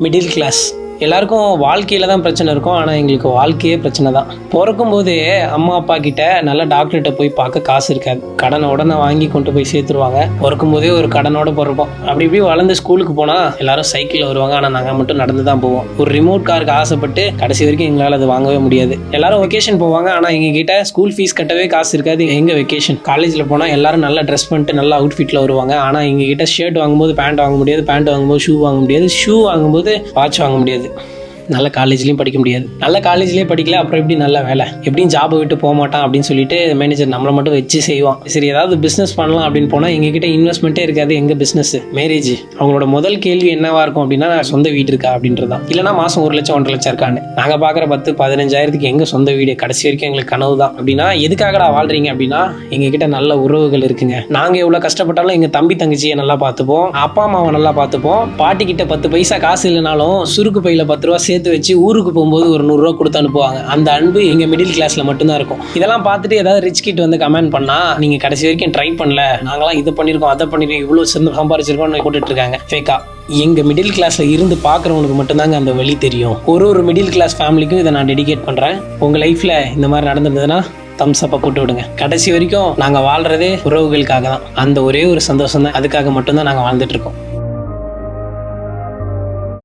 Middle class எல்லாருக்கும் வாழ்க்கையில தான் பிரச்சனை இருக்கும். ஆனால் எங்களுக்கு வாழ்க்கையே பிரச்சனை தான். பிறக்கும் போதே அம்மா அப்பா கிட்ட நல்ல டாக்டர்கிட்ட போய் பார்க்க காசு இருக்காது. கடனை உடனே வாங்கி கொண்டு போய் சேர்த்துருவாங்க. பிறக்கும் போதே ஒரு கடனோட பிறப்போம். அப்படி இப்படி வளர்ந்து ஸ்கூலுக்கு போனால் எல்லாரும் சைக்கிளில் வருவாங்க. ஆனால் நாங்கள் மட்டும் நடந்து தான் போவோம். ஒரு ரிமோட் காருக்கு ஆசைப்பட்டு கடைசி வரைக்கும் எங்களால் அது வாங்கவே முடியாது. எல்லாரும் வெக்கேஷன் போவாங்க. ஆனால் எங்ககிட்ட ஸ்கூல் ஃபீஸ் கட்டவே காசு இருக்காது. எங்க வெக்கேஷன்? காலேஜில் போனால் எல்லாரும் நல்லா ட்ரெஸ் பண்ணிட்டு நல்லா அவுட்ஃபிட்டில் வருவாங்க. ஆனால் எங்ககிட்ட ஷர்ட் வாங்கும்போது பேண்ட் வாங்க முடியாது, பேண்ட் வாங்கும்போது ஷூ வாங்க முடியாது, ஷூ வாங்கும்போது வாட்ச் வாங்க முடியாது. நல்ல காலேஜ்லேயும் படிக்க முடியாது. நல்ல காலேஜ்லேயே படிக்கல, அப்புறம் எப்படி நல்ல வேலை? எப்படியும் ஜாபை விட்டு போக மாட்டான் அப்படின்னு சொல்லிட்டு மேனேஜர் நம்மளை மட்டும் வச்சு செய்வான். சரி, ஏதாவது பிஸ்னஸ் பண்ணலாம் அப்படின்னு போனால் எங்ககிட்ட இன்வெஸ்ட்மெண்ட்டே இருக்காது. எங்கள் பிஸ்னஸ் மேரேஜ். அவங்களோட முதல் கேள்வி என்னவா இருக்கும் அப்படின்னா, சொந்த வீடு இருக்கா அப்படின்றதான். இல்லைனா மாதம் 1 லட்சம் 1.5 லட்சம் இருக்கான்னு. நாங்கள் பார்க்குற 10-15 எங்கள் சொந்த வீடு கடைசி வரைக்கும் எங்களுக்கு கனவு தான். அப்படின்னா எதுக்காகடா வாழ்றீங்க அப்படின்னா, எங்ககிட்ட நல்ல உறவுகள் இருக்குங்க. நாங்கள் எவ்வளோ கஷ்டப்பட்டாலும் எங்கள் தம்பி தங்கச்சியை நல்லா பார்த்துப்போம், அப்பா அம்மாவை நல்லா பார்த்துப்போம். பாட்டி கிட்ட 10 பைசா காசு இல்லைனாலும் சுருக்கு பையில 10 ரூபா சேர்த்து வச்சு ஊருக்கு போகும்போது ஒரு 100 ரூபா கொடுத்து அனுப்புவாங்க. அந்த அன்பு எங்க மிடில் கிளாஸ்ல மட்டும்தான் இருக்கும். இதெல்லாம் பார்த்துட்டு ஏதாவது ரிச் கிட் வந்து கமெண்ட் பண்ணா, நீங்க கடைசி வரைக்கும் ட்ரை பண்ணல, நாங்களாம் இதை பண்ணிருக்கோம் அதை பண்ணிருக்கோம் இவ்வளவு சம்பாரிச்சிருக்கோம் போட்டுட்டு இருக்காங்க ஃபேக்கா. எங்க மிடில் கிளாஸ்ல இருந்து பாக்குறவனுக்கு மட்டும்தாங்க அந்த வழி தெரியும். ஒரு மிடில் கிளாஸ் ஃபேமிலிக்கும் இதை நான் டெடிகேட் பண்றேன். உங்க லைஃப்ல இந்த மாதிரி நடந்திருந்ததுன்னா தம்ஸ் அப்ப போட்டு விடுங்க. கடைசி வரைக்கும் நாங்க வாழ்றதே உறவுகளுக்காக தான். அந்த ஒரே ஒரு சந்தோஷம் தான். அதுக்காக மட்டும்தான் நாங்க வாழ்ந்துட்டு இருக்கோம்.